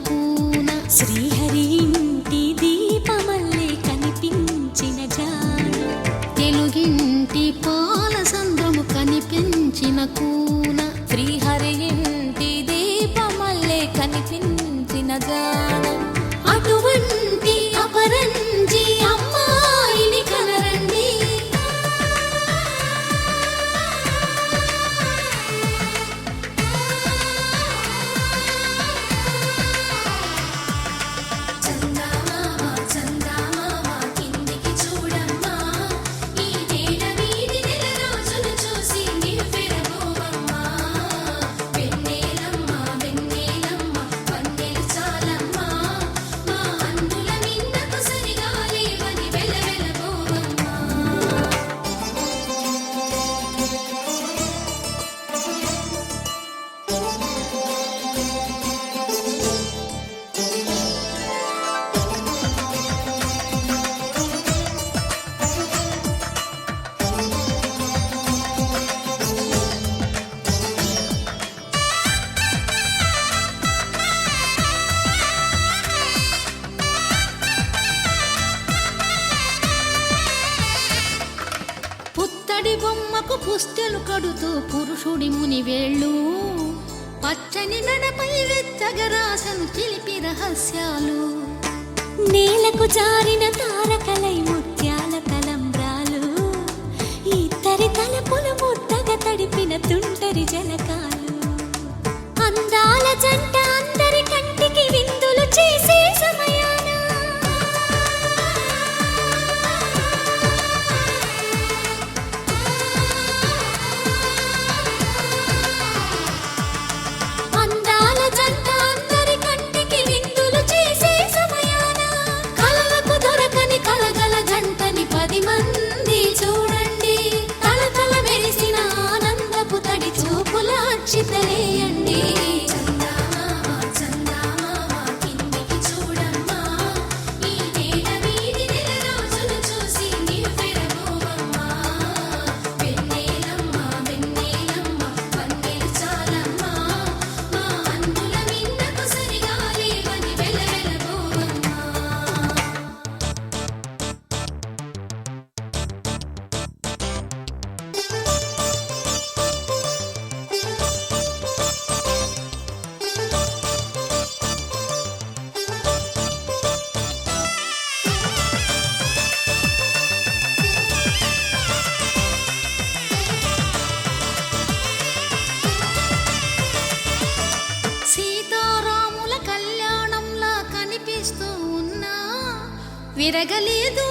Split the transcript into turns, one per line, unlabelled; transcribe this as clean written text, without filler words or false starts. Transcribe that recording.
కూన
శ్రీహరి ఇంటి దీపమల్లే కనిపించిన జాన
తెలుగింటి పాల సంద్రము కనిపించిన కూన
శ్రీహరి ఇంటి దీపమల్లే కనిపించిన జాన
అటువంటి అపరంజి అమ్మాయిని కనరండి. పుత్తడి బొమ్మకు పుస్తెలు కడుతూ పురుషుడి ముని వేళ్ళు పచ్చని నడపై వెచ్చగరాసను చిలిపి రహస్యాలు
నేలకు జారిన తారకలై ముత్యాల తలంబ్రాలు ఇద్దరి తలపులు ముద్దగా తడిపిన తుంటరి జలకాలు అందాల జంట అందరి కంటికి విందులు చేసే సమయాన అందాల జంట అందరి కంటికి విందులు చేసే సమయాన కలలకు దొరకని కలగల జంటని 10 మంది చూడండి. తలతల మెరిసిన ఆనందపు తడి చూపుల అక్షితలేయండి. సీతారాముల కళ్యాణంలా కనిపిస్తూ ఉన్నా విరగలేదు